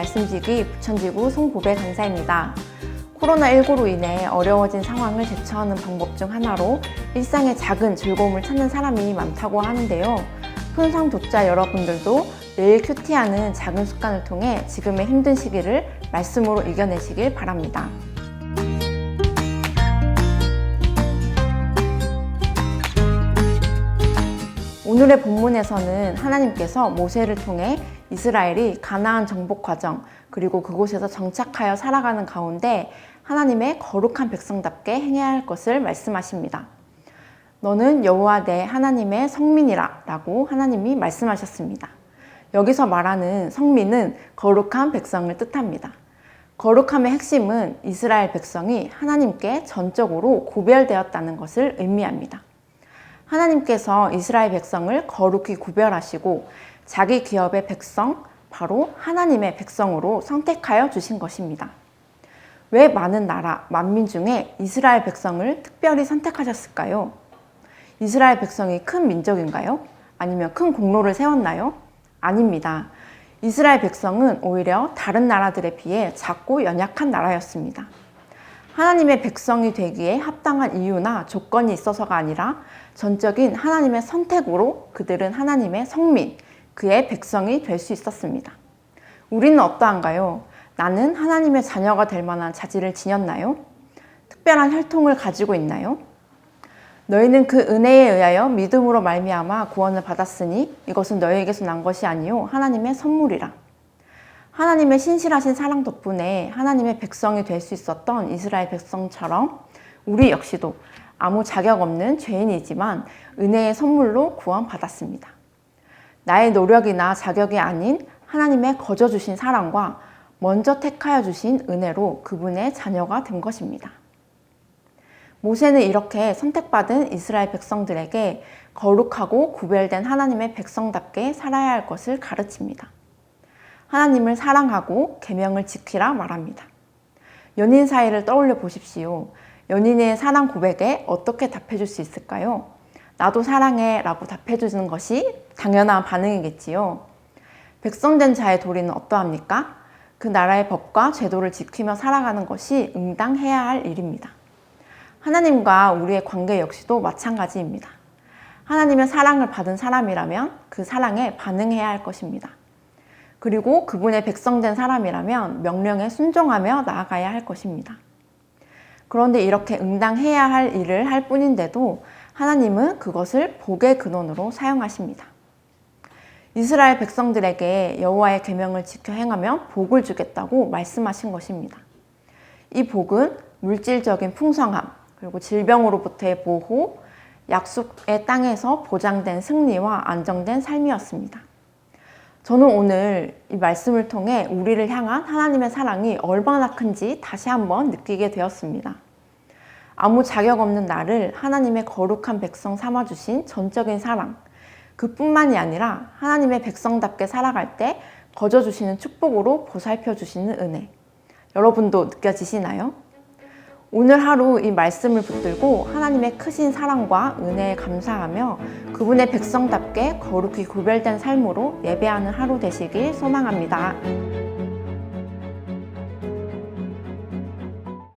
말씀지기 부천지구 송보배 강사입니다. 코로나19로 인해 어려워진 상황을 대처하는 방법 중 하나로 일상의 작은 즐거움을 찾는 사람이 많다고 하는데요. 손상독자 여러분들도 매일 큐티하는 작은 습관을 통해 지금의 힘든 시기를 말씀으로 이겨내시길 바랍니다. 오늘의 본문에서는 하나님께서 모세를 통해 이스라엘이 가나안 정복 과정 그리고 그곳에서 정착하여 살아가는 가운데 하나님의 거룩한 백성답게 행해야 할 것을 말씀하십니다. 너는 여호와 내 하나님의 성민이라 라고 하나님이 말씀하셨습니다. 여기서 말하는 성민은 거룩한 백성을 뜻합니다. 거룩함의 핵심은 이스라엘 백성이 하나님께 전적으로 구별되었다는 것을 의미합니다. 하나님께서 이스라엘 백성을 거룩히 구별하시고 자기 기업의 백성, 바로 하나님의 백성으로 선택하여 주신 것입니다. 왜 많은 나라, 만민 중에 이스라엘 백성을 특별히 선택하셨을까요? 이스라엘 백성이 큰 민족인가요? 아니면 큰 공로를 세웠나요? 아닙니다. 이스라엘 백성은 오히려 다른 나라들에 비해 작고 연약한 나라였습니다. 하나님의 백성이 되기에 합당한 이유나 조건이 있어서가 아니라 전적인 하나님의 선택으로 그들은 하나님의 성민, 그의 백성이 될 수 있었습니다. 우리는 어떠한가요? 나는 하나님의 자녀가 될 만한 자질을 지녔나요? 특별한 혈통을 가지고 있나요? 너희는 그 은혜에 의하여 믿음으로 말미암아 구원을 받았으니 이것은 너희에게서 난 것이 아니요 하나님의 선물이라. 하나님의 신실하신 사랑 덕분에 하나님의 백성이 될 수 있었던 이스라엘 백성처럼 우리 역시도 아무 자격 없는 죄인이지만 은혜의 선물로 구원받았습니다. 나의 노력이나 자격이 아닌 하나님의 거저 주신 사랑과 먼저 택하여 주신 은혜로 그분의 자녀가 된 것입니다. 모세는 이렇게 선택받은 이스라엘 백성들에게 거룩하고 구별된 하나님의 백성답게 살아야 할 것을 가르칩니다. 하나님을 사랑하고 계명을 지키라 말합니다. 연인 사이를 떠올려 보십시오. 연인의 사랑 고백에 어떻게 답해줄 수 있을까요? 나도 사랑해 라고 답해주는 것이 당연한 반응이겠지요. 백성된 자의 도리는 어떠합니까? 그 나라의 법과 제도를 지키며 살아가는 것이 응당해야 할 일입니다. 하나님과 우리의 관계 역시도 마찬가지입니다. 하나님의 사랑을 받은 사람이라면 그 사랑에 반응해야 할 것입니다. 그리고 그분의 백성된 사람이라면 명령에 순종하며 나아가야 할 것입니다. 그런데 이렇게 응당해야 할 일을 할 뿐인데도 하나님은 그것을 복의 근원으로 사용하십니다. 이스라엘 백성들에게 여호와의 계명을 지켜 행하면 복을 주겠다고 말씀하신 것입니다. 이 복은 물질적인 풍성함, 그리고 질병으로부터의 보호, 약속의 땅에서 보장된 승리와 안정된 삶이었습니다. 저는 오늘 이 말씀을 통해 우리를 향한 하나님의 사랑이 얼마나 큰지 다시 한번 느끼게 되었습니다. 아무 자격 없는 나를 하나님의 거룩한 백성 삼아주신 전적인 사랑, 그뿐만이 아니라 하나님의 백성답게 살아갈 때 거저 주시는 축복으로 보살펴 주시는 은혜, 여러분도 느껴지시나요? 오늘 하루 이 말씀을 붙들고 하나님의 크신 사랑과 은혜에 감사하며 그분의 백성답게 거룩히 구별된 삶으로 예배하는 하루 되시길 소망합니다.